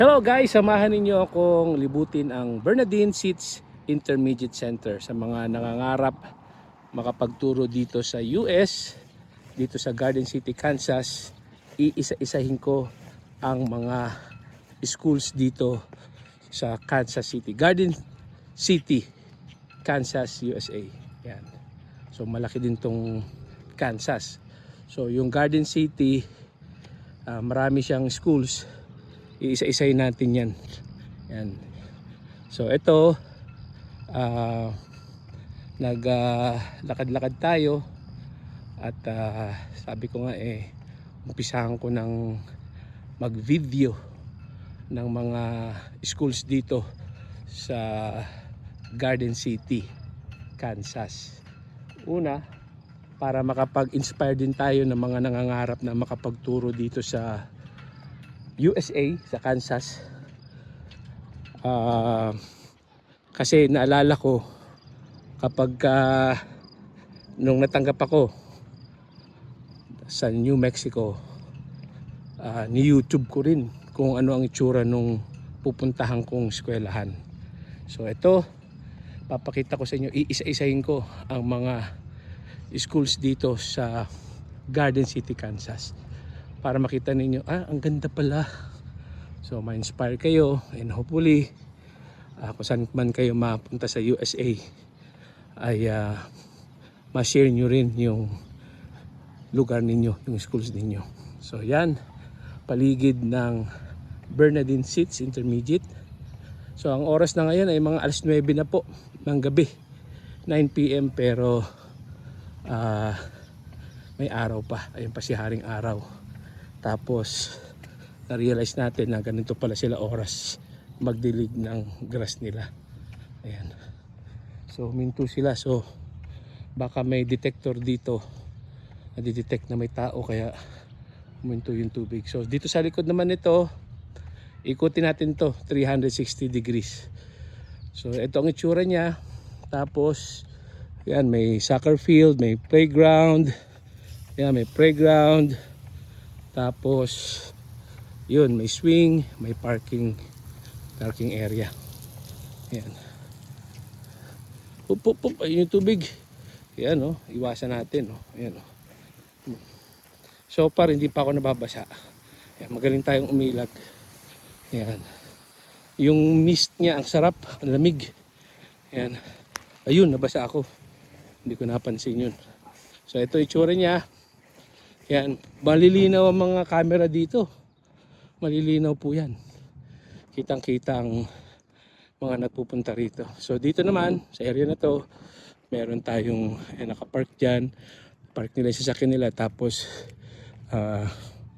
Hello guys, samahan ninyo akong libutin ang Bernardine Seats Intermediate Center sa mga nangangarap makapagturo dito sa US, dito sa Garden City, Kansas. Iisa-isahin ko ang mga schools dito sa Kansas City, Garden City, Kansas, USA. Yan. So malaki din tong Kansas. So yung Garden City, marami siyang schools. Iisa-isahin natin yan. Yan. So ito, naglakad-lakad tayo at sabi ko nga umpisahan ko ng mag-video ng mga schools dito sa Garden City, Kansas. Una, para makapag-inspire din tayo ng mga nangangarap na makapagturo dito sa USA, sa Kansas. Kasi naalala ko kapag nung natanggap ako sa New Mexico, ni YouTube ko rin kung ano ang itsura nung pupuntahan kong eskwelahan. So ito, papakita ko sa inyo, iisa-isahin ko ang mga schools dito sa Garden City, Kansas, para makita ninyo, ang ganda pala. So ma-inspire kayo, and hopefully kung saan man kayo mapunta sa USA ay ma-share nyo rin yung lugar ninyo, yung schools ninyo. So yan, paligid ng Bernardine Seats Intermediate. So ang oras na ngayon ay mga alas 9 na po ng gabi, 9 PM, pero may araw pa, ayun pa si haring araw. Tapos na-realize natin na ganito pala sila oras magdilig ng grass nila. Ayan. So huminto sila, so baka may detector dito na di-detect na may tao, kaya huminto yung tubig. So dito sa likod naman nito, ikutin natin to 360 degrees. So ito ang itsura niya. Tapos yan, may soccer field, may playground. Yan, may playground. Tapos yun, may swing, may parking area. Yan. Up, ayun yung tubig. Yan, iwasan natin, Yan, so far hindi pa ako nababasa. Yan, magaling tayong umilag. Yan. Yung mist niya ang sarap, ang lamig. Yan. Ayun, nabasa ako. Hindi ko napansin yun. So ito itsura niya. Yan, malilinaw ang mga camera dito. Malilinaw po yan. Kitang-kita ang mga nagpupunta rito. So dito naman, sa area na to, meron tayong nakapark dyan. Park nila yung sasakyan nila, tapos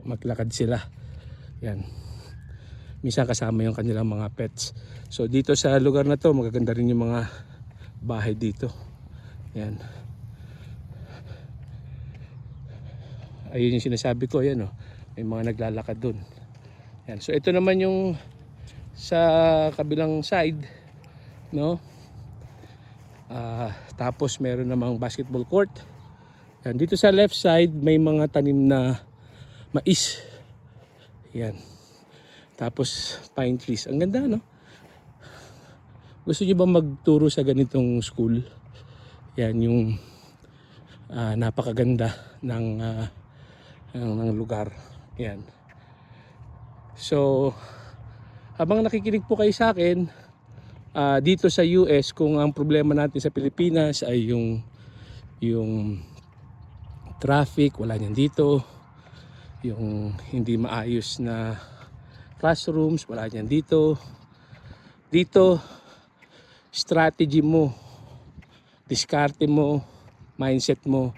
maglakad sila. Yan. Minsan kasama yung kanilang mga pets. So dito sa lugar na to, magaganda rin yung mga bahay dito. Yan. Ayun yung sinasabi ko, yan, may mga naglalakad dun. Yan. So ito naman yung sa kabilang side, tapos meron namang basketball court. Yan. Dito sa left side may mga tanim na mais. Yan. Tapos pine trees. Ang ganda, Gusto niyo ba magturo sa ganitong school? Yan yung napakaganda ng lugar. Yan. So habang nakikinig po kayo sa akin, dito sa US, kung ang problema natin sa Pilipinas ay yung traffic, wala niyan dito. Yung hindi maayos na classrooms, wala niyan dito. Dito, strategy mo, diskarte mo, mindset mo,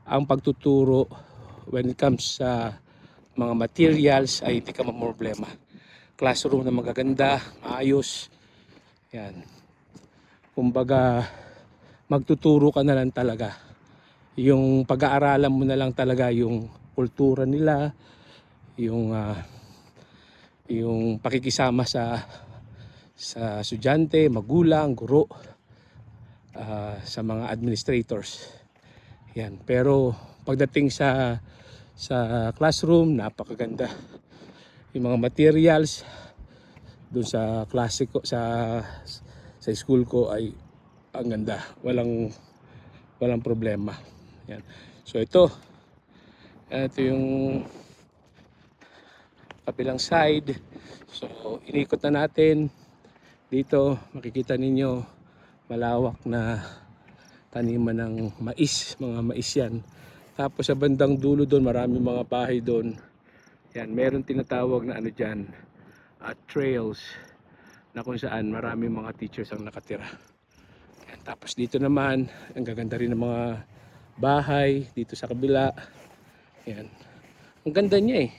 ang pagtuturo when it comes sa mga materials ay hindi ka mamroblema. Classroom na magaganda, maayos. Yan. Kumbaga, magtuturo ka na lang talaga. Yung pag-aaralan mo na lang talaga yung kultura nila, yung pakikisama sa estudyante, magulang, guro, sa mga administrators. Yan. Pero pagdating sa classroom, napakaganda. yung mga materials doon sa klase ko, sa school ko ay ang ganda. Walang problema. Yan. So ito yung kabilang side. So inikot na natin. Dito makikita ninyo malawak na taniman ng mais, mga mais yan. Tapos sa bandang dulo doon, maraming mga bahay doon. Yan, meron tinatawag na ano dyan, trails, na kung saan maraming mga teachers ang nakatira. Yan, tapos dito naman, ang gaganda rin ng mga bahay dito sa kabila. Yan. Ang ganda niya eh.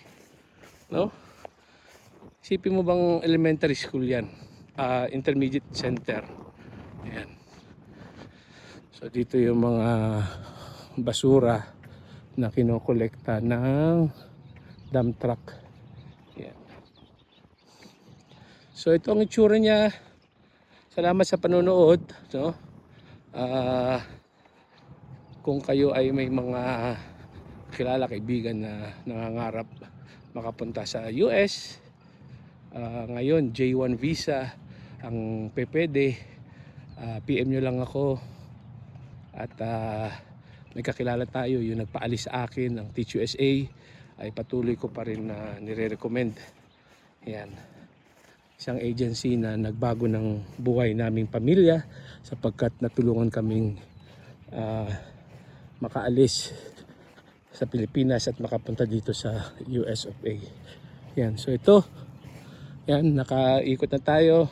No? Isipin mo bang elementary school yan? Intermediate center. Yan. So dito yung mga basura na kinokolekta ng dump truck. Yan. So ito ang itsura niya. Salamat sa panonood. No? Kung kayo ay may mga kilala, kaibigan na nangangarap makapunta sa US, ngayon J1 visa ang pwede, PM nyo lang ako. At may kakilala tayo, yung nagpaalis sa akin ng Teach USA, ay patuloy ko pa rin na nire-recommend. Yan. Isang agency na nagbago ng buhay naming pamilya sapagkat natulungan kaming makaalis sa Pilipinas at makapunta dito sa US of A. Yan. So ito, yan, nakaikot na tayo.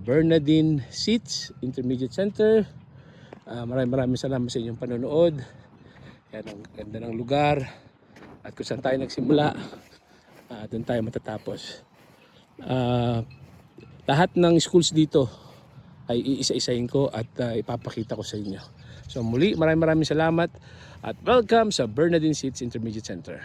Bernardine Seats Intermediate Center. Maraming salamat sa inyong panonood. Yan, ang ganda ng lugar. At kung saan tayo nagsimula, doon tayo matatapos. Lahat ng schools dito ay iisa-isahin ko at ipapakita ko sa inyo. So muli, maraming salamat at welcome sa Bernardine Seats Intermediate Center.